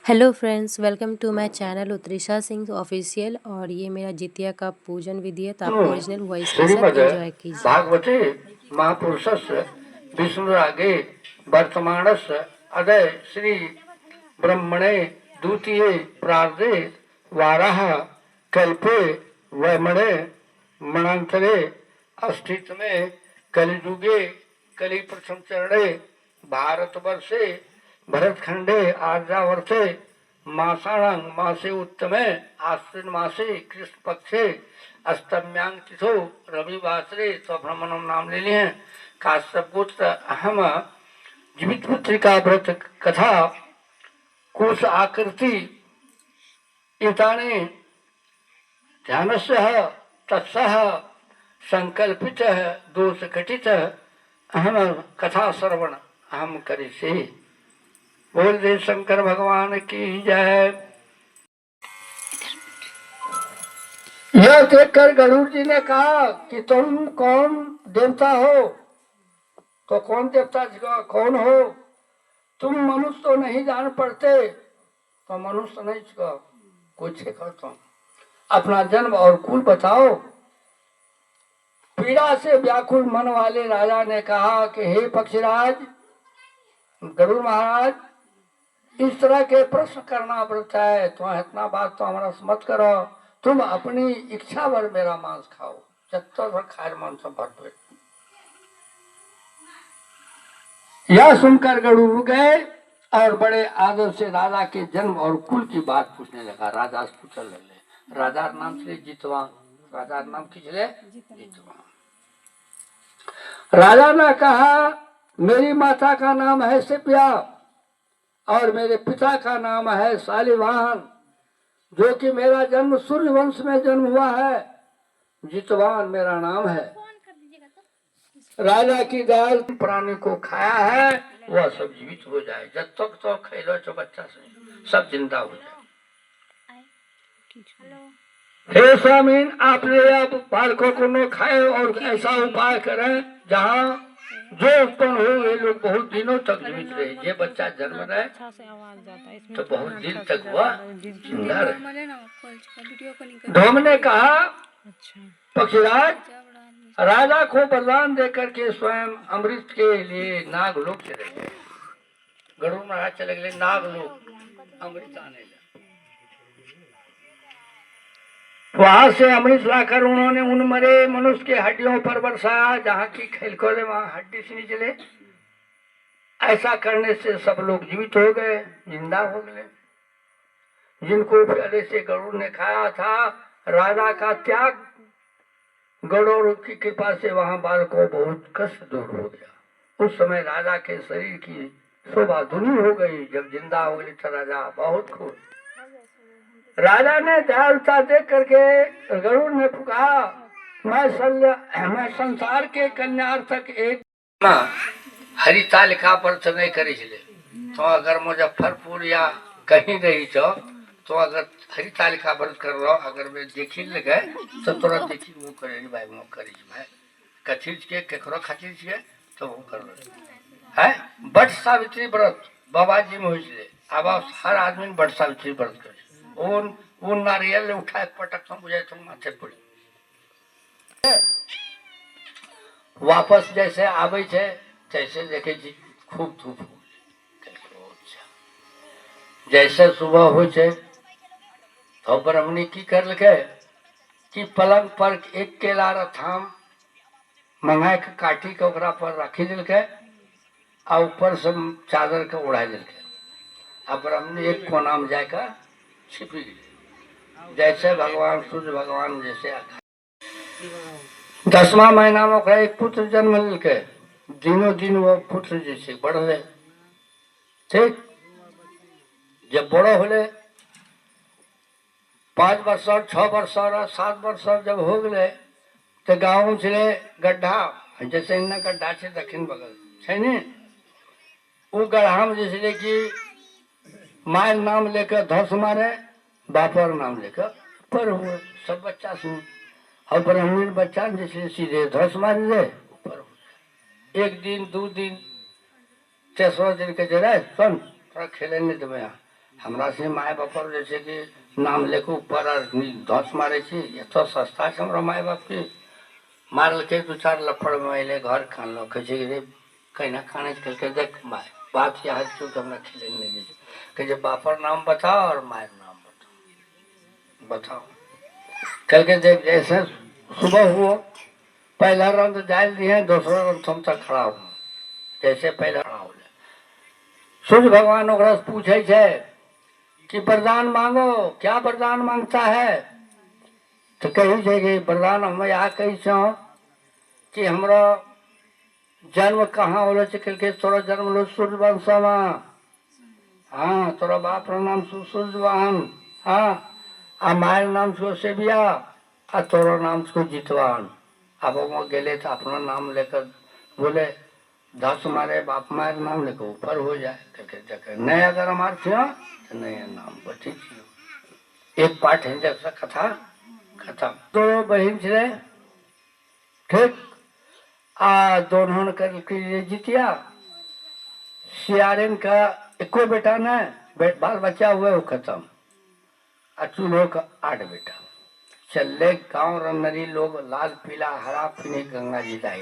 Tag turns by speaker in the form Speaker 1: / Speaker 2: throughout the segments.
Speaker 1: Hello friends, welcome to my channel Utrisha Singh official. और ये मेरा जितिया का पूजन विधि है, तो आप ओरिजिनल वॉइस के साथ
Speaker 2: श्रीमद
Speaker 1: एंजॉय कीजिए।
Speaker 2: भागवते महापुरुषस्य विष्णुरागे वर्तमानस्य अदय श्री ब्रह्मणे द्वितीये प्रार्धे वाराह कल्पे वैमणे मणांतरे अस्तित्व में कलिजुगे कलि प्रथम चरणे भारतवर्षे भरतखंडे आर्यावर्ते मासाणां मासे उत्तमे आश्विन मासे कृष्ण पक्षे अष्टम्यांग तिथो रविवासरे स्वभ्रमणम नाम ले लिए हैं। काश्यपुत्र अहम जीवित पुत्रिका व्रत कथा कोश आकृति इताने ध्यानस्य तत्सह संकल्पित दोष घटित अहम कथा श्रवण अहम करिष्ये। बोल दे शंकर भगवान की जय। यह देखकर गरुड़ जी ने कहा कि तुम कौन देवता हो? तो कौन देवता कौन हो? तुम मनुष्य तो नहीं जान पड़ते, तो मनुष्य नहीं कुछ तुम अपना जन्म और कुल बताओ। पीड़ा से व्याकुल मन वाले राजा ने कहा कि हे पक्षीराज, गरुड़ महाराज, इस तरह के प्रश्न करना पड़ता है, तो इतना बात तो हमारा मत करो। तुम अपनी इच्छा भर मेरा मांस खाओ, जब तक खाए मांस भर। यह सुनकर गरुड़ रुक गए और बड़े आदर से राजा के जन्म और कुल की बात पूछने लगा। राजा से पूछने लगे। राजा नाम से जितवान, राजा नाम किसले? जितवान। राजा ने कहा, मेरी माता का नाम है सिप्या और मेरे पिता का नाम है शालिवाहन, जो कि मेरा जन्म सूर्य वंश में जन्म हुआ है। जितवान मेरा नाम है। राजा की दाल प्राणी को खाया है वह सब जीवित हो जाए, जब तक तो खेलो तो बच्चा से सब जिंदा हो जाए। हे स्वामी, आपने अब बालकों को न खाए और ऐसा उपाय करें जहाँ जो उत्पन्न हो वे लोग बहुत दिनों तक जीवित रहे। ये बच्चा जन्म रहे तो बहुत दिन तक वह जिंदा रहे। धोम ने कहा, पक्षीराज, राजा को बरदान देकर के स्वयं अमृत के लिए नागलोक चले गए। गरुड़ महाराज चले गए नागलोक अमृत आने लगा। वहां से अमृत लाकर उन्होंने उन मरे मनुष्य के हड्डियों पर बरसाया, जहाँ की खेलखोले वहां हड्डी से निकले। ऐसा करने से सब लोग जीवित हो गए, जिंदा हो गए। जिनको पहले से गरुड़ ने खाया था, राजा का त्याग गरुड़ की कृपा से वहां बाल को बहुत कष्ट दूर हो गया। उस समय राजा के शरीर की शोभा धुनी हो गई। जब जिंदा हो गई तो राजा बहुत खुश। राजा ने दयालुता देख करके गरुड़ ने पुकारा, मैं संसार के कल्याणार्थक एक हरितालिका पर नहीं करी चले। तो अगर मुजफ्फरपुर या कहीं रही तो अगर हरितालिका व्रत कर रहा, अगर मैं देखी लगे तो तुरंत देखी वो करे भाई, वो करी भाई कथीज के केकरो खातिर के तो वो कर है। बट सावित्री व्रत बाबा जी में हुई, अब हर आदमी बट सावित्री व्रत करे। वो नारियल उठाए पटक तो बुझे तो माथे पड़ी। वापस जैसे आवे छे तैसे देखे जी खूब धूप हो। जैसे सुबह हो छे तो ब्रह्मणी की कर लगे कि पलंग पर एक केला थाम मंगाए के काटी के ओकरा पर रखी दिलके और ऊपर से चादर के उड़ा दिलके। अब ब्रह्मणी एक कोना में जाकर छिपी गई। जैसे भगवान सूर्य भगवान जैसे 10वां महीना में ओकरा एक पुत्र जन्म लेके दिनों दिन वो पुत्र जैसे बढ़ रहे। ठीक, जब बड़ो होले 5 वर्ष 6 वर्ष 7 वर्ष जब हो गए तो गाँव चले गड्ढा, जैसे इन गड्ढा से दक्षिण बगल है ने, वो गड्ढा में जैसे कि माय नाम लेकर धस मारे, बापर नाम लेकर पर हुए सब बच्चा सुन। और ब्राह्मण बच्चा जैसे सीधे धस मारे दे पर। एक दिन 2 दिन 3 दिन के जरा सुन थोड़ा खेले नहीं तो मैं हमरा से माय बाप जैसे कि नाम लेके ऊपर धस मारे छी ये तो सस्ता है हमरा माय बाप के मारल के 2-4 लफड़ में घर खान लो कहे रे कहीं ना खाने के देख माय बात यह क्यों हमरा खिले नहीं कहे बापर नाम बताओ और मायर नाम बताओ कल के देख जैसे सुबह हुआ पहला रंग डाल दिए दूसरा रंग तुम तक खड़ा हो जैसे पहला खड़ा हो सूर्य भगवान ओकरा से पूछे छे कि वरदान मांगो क्या वरदान मांगता है तो कही छे कि वरदान हम यहाँ कही छो कि हमरा जन्म कहाँ होलो के तोरा जन्म लो सूर्य वंश में हाँ तोरा बाप रो नाम सूर्यवान हाँ आ मायर नाम छो सेबिया आ तोरो नाम छो जितवान अब वो गेले तो अपना नाम लेकर बोले 10 मारे बाप मायर नाम लेकर ऊपर हो जाए करके नहीं अगर हमारे थियो तो नया नाम बची थियो एक पाठ है जैसा कथा खत्म तो बहन छे ठीक आ दोनों कर जितिया सियारिन का एको बेटा न बाल बच्चा हुए वो खत्म आ चूल्हो का 8 बेटा चले गांव रमनरी लोग लाल पीला हरा पीने गंगा जी दाई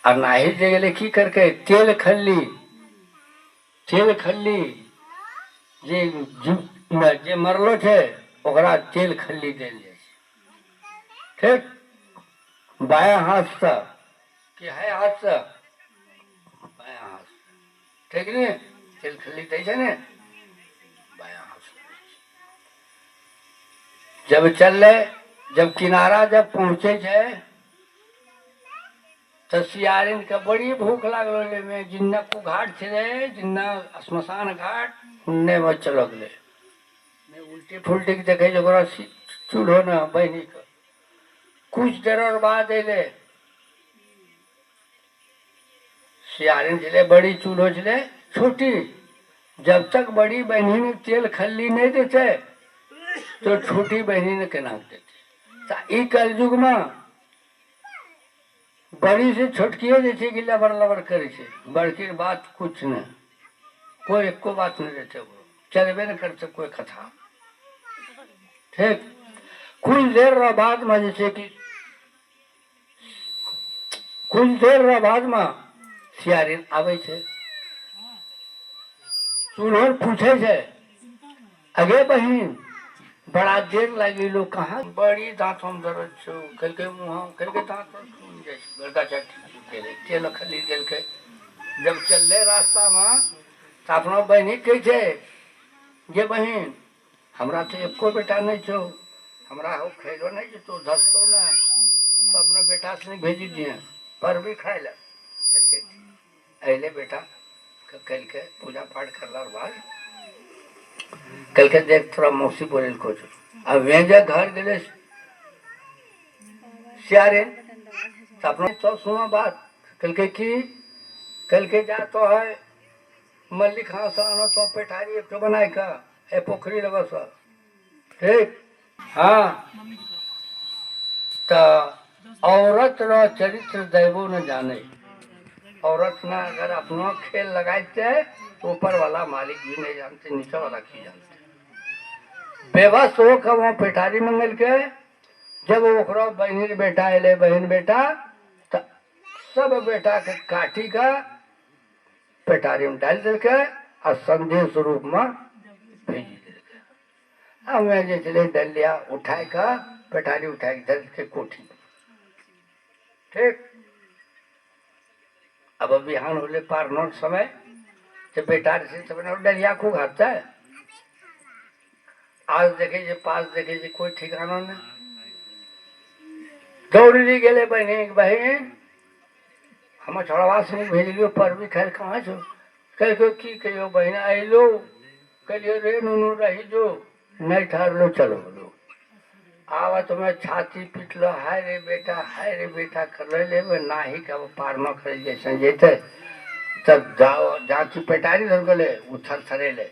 Speaker 2: और नाही जे गेले की करके तेल खल्ली जे मरलो छे ओकरा तेल खल्ली देल जाए ठीक बाया हाथ से कि है हाथ से बाया हाथ ठीक ने तेल खल्ली दे छे ने बाया हाथ जब चले जब किनारा जब पहुंचे छे तो सियारिन के बड़ी भूख लागल में जिन्ना को घाट छे जिन्ना श्मशान घाट उन्ने में चलो गए उल्टी फुल्टी के देखे जो चूल्हो न बहनी का कुछ देर और बाद अले सियारिन चले बड़ी चूल्हो चले छोटी जब तक बड़ी बहनी ने तेल खल्ली नहीं देते तो छोटी बहनी ने केना देते कलयुग में बड़ी से छोटकिए जैसे कि लबर लबर करे बड़की बात कुछ न कोई एको बात नहीं रहते वो चलबे न करते कोई कथा ठीक कुछ देर बाद में जैसे कि कुछ देर बाद में सियारिन आवे छे चूल्हो पूछे छे अगे बहन बड़ा देर लगी लो कहाँ बड़ी दांतों में दर्द छो कल के मुँह कल के दांत फूल जाए बड़का चाटी तेल खली देल के जब चले रास्ता में तो अपना बहनी कहे छे ये बहन हमरा तो एको बेटा नहीं छो हमरा हो खेलो नहीं जो तो धसतो ना तो अपना बेटा से भेजी दिए पर भी खाए ला अले बेटा कल के पूजा पाठ करला बाद कल के देख थोड़ा मौसी बोले खोज अब वे घर गए सियारे अपना तो सुनो बात कल के की कल के जा तो है मल्लिक हाँ आनो तो पेठारी एक तो बनाए का ए पोखरी लगा सा ठीक हाँ तो औरत रो चरित्र दैवो न जाने औरत ना अगर अपना खेल लगाते तो ऊपर वाला मालिक भी नहीं जानते नीचे वाला की जानते बेबस हो का वहाँ पेठारी मंगल के जब ओकरा बहन बेटा अले बहन बेटा तो सब बेटा के काटी का पेटारी में डाल दिल के और संदेश रूप में भेज दिल के अब मैं जैसे डलिया उठाए का पेटारी उठाए के दल के कोठी ठीक अब बिहान होले पार नोट समय जब बेटारी से सब डलिया को घाटता है आज देखे जे पास देखे जे कोई ठिकाना नहीं दौड़ी गए बहन हम छोड़वा से भेजलियो पर भी खैर कहाँ छो कह की कहियो बहन अलो कहियो रे नुनू रही जो नहीं ठहर लो चलो लो आवा तुम्हें छाती पीटलो हाय रे बेटा कर ले ना ही का पार न करे जैसे जेते तब जाओ जाती पेटारी धर गले उथल थरे ले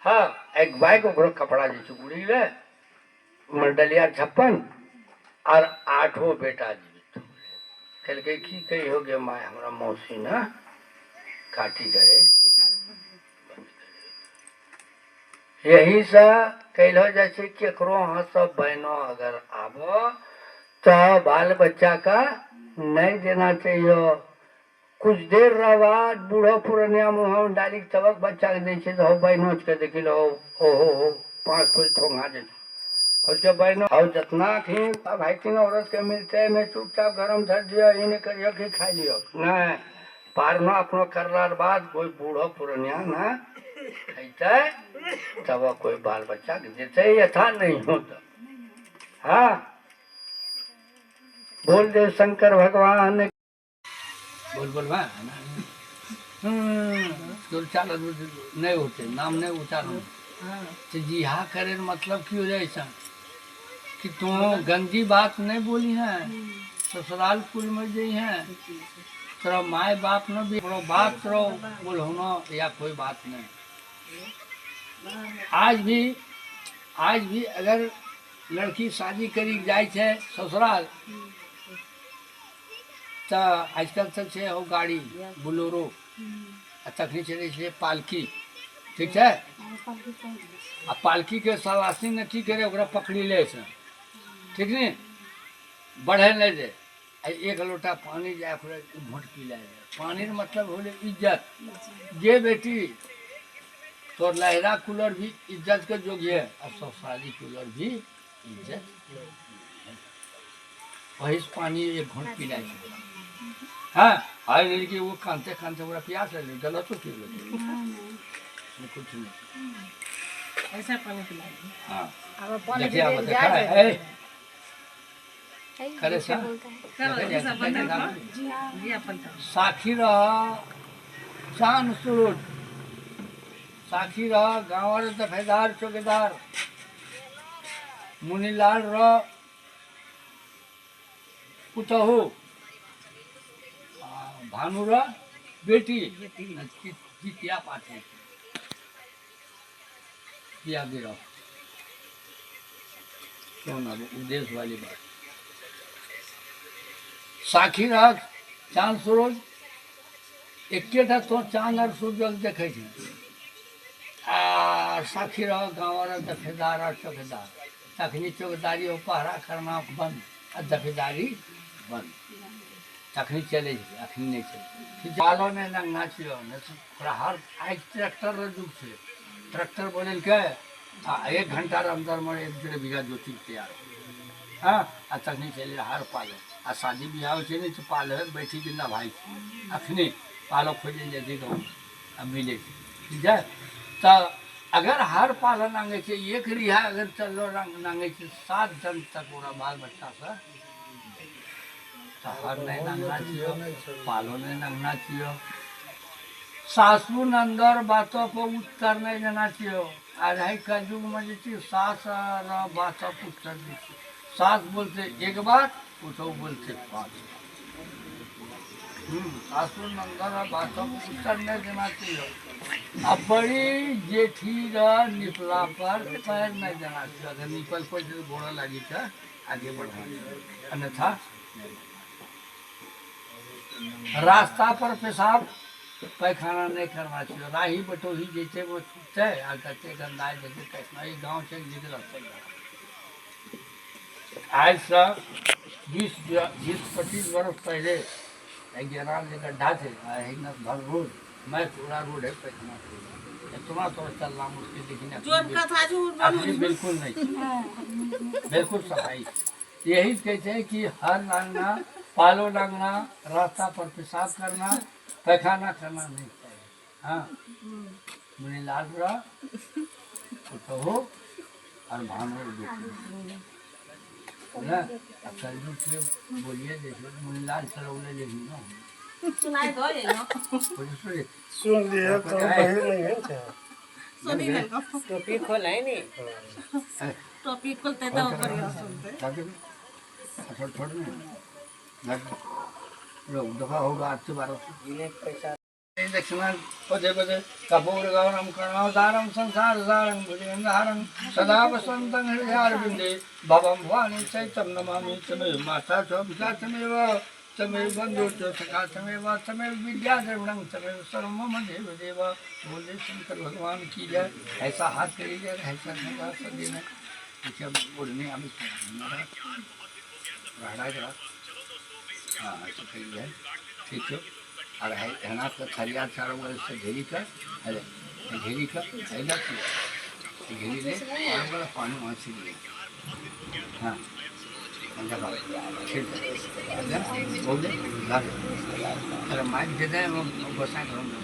Speaker 2: हाँ एक बाइक ओकरो कपड़ा जैसे उड़ी ले मंडलिया 56 और 8 बेटा जीवित कल के की कही हो गए माए हमारा मौसी ना काटी गए यही से कैलो जैसे केकरो हाँ सब बहनों अगर आबो तो बाल बच्चा का नहीं देना चाहिए। कुछ देर रह बाद बूढ़ो पुरनिया मुँह में डाली तबक बच्चा के दै छै तो बहनों के देखी लो हो 5 फुट ठोंगा दे उसके बहनों और जितना थी भाई तीन औरत के मिलते में चुपचाप गरम धर दियो इन्हें करियो कि खा लियो नहीं पारनो अपनो करलार बाद कोई बूढ़ो पुरनिया ना खाते तब कोई बाल बच्चा के देते यथा नहीं होता। हाँ बोल दे शंकर भगवान बोल बोल चाल नहीं होते नाम नहीं उचारो तो जी हाँ करे मतलब की हो जाए ऐसा कि तुम गंदी बात नहीं बोली है ससुराल कुल में गई है तेरा माए बाप न भी बात करो बोल होना या कोई बात नहीं। आज भी अगर लड़की शादी करी जाए छे ससुराल तो आजकल तक से हो गाड़ी बोलेरो तखनी चले छे पालकी ठीक है आ पालकी के सवासी ने की करे ओकरा पकड़ी ले से ठीक नहीं बढ़े नहीं दे एक लोटा पानी जाए घोट पी ले पानी मतलब होले इज्जत जे बेटी तो लहरा कूलर भी इज्जत के जोग्य है और ससुराली कूलर भी इज्जत वही पानी एक घोट पी ले हाँ हाय लड़की वो कांते कांते बड़ा प्यास है गलत तो ठीक है कुछ नहीं
Speaker 3: ऐसा पानी पिला
Speaker 2: हाँ
Speaker 3: अब पानी
Speaker 2: देखिए आप देखा है करे सा साखी रहा चांद सूरज साखी रहा गाँव दफेदार चौकीदार मुनीलाल रहा पुतहू भानुरा बेटी जितिया पाठी किया गिरा क्यों ना उद्देश्य वाली बात साखी रहा चांद सूरज एकेटा तो चांद और सूरज देखे साखी रहा गाँव दफेदार और चौकीदार तखनी चौकीदारी हो पहरा करना बंद और दफेदारी बंद तखनी चले अखनी नहीं चले बालों ने नंगा चियो हर आज ट्रैक्टर जुग से ट्रैक्टर बोले के 1 घंटा अंदर में 1-1.5 बीघा जोती तैयार हाँ आ तखनी चले हर पालो आ शादी ब्याह से नहीं तो पालो बैठी के ना भाई अखनी पालो खोजे जैसे गाँव अब मिले ठीक है तो अगर हर पालो नांगे से एक रिहा अगर चलो नांगे से 7 जन तक पूरा बाल बच्चा से हर नहीं नंगना चाहिए पालो नहीं नंगना चाहिए सासू नंदर बातों पर उत्तर नहीं देना चाहिए आज है कलयुग में जी सास बातों पर उत्तर दीजिए सास बोलते एक बात पुतहू बोलते 5 सासू नंदर बातों पर उत्तर नहीं देना चाहिए अब बड़ी जेठी निपला पर पैर नहीं देना चाहिए अगर निपल पर घोड़ा लगी तो आगे बढ़ा अन्यथा रास्ता पर पेशाब पैखाना नहीं करना चाहिए राही बटोही जैसे वो छूटते आ कहते गंदाए जैसे कैसा ये गाँव से निकल आज से 20-25 वर्ष पहले एक जनाब जो गड्ढा थे भर रोड मैं पूरा रोड है पैखाना इतना तो चलना मुश्किल लेकिन बिल्कुल नहीं बिल्कुल सफाई यही कहते हैं कि हर लांगना पालो लांगना रास्ता पर पेशाब करना पैखाना करना नहीं चाहिए हाँ मुनीलाल रहा पुतहू और भानु ना अक्सर बोलिए देखिए मुनीलाल चलौले देखिए ना
Speaker 3: सुनाई दो ये ना
Speaker 4: सुन लिया तो नहीं है
Speaker 3: सुनी ना
Speaker 4: टोपी खोला है नहीं
Speaker 3: टॉपिक खोलते तो ऊपर सुनते
Speaker 2: छोड़ लोग दफा होगा 8-12
Speaker 4: पैसा
Speaker 2: दक्षिणा पदे पदे कपूर गौरम कर्णोदारम संसार सारं भुजगंधारं सदा वसंतं हृदयारविंदे भवं भवानी चैतं नमामि तमेव माता च पिता तमेव तमेव बंधु सखा तमेव तमेव विद्या द्रविणम तमेव सर्वम देव देवा। बोले शंकर भगवान की जय। ऐसा हाथ करिए, ऐसा ठंडा सा दिन है, उड़ने हमें हाँ ऐसा करिए, ठीक है। और है ना तो थरिया चारों ओर से घेरी कर, अरे घेरी कर ऐसा घेरी ले और बड़ा पानी वहाँ से ले। हाँ ठीक है, बोले अरे माइक दे दें, वो गोसा करूँगा।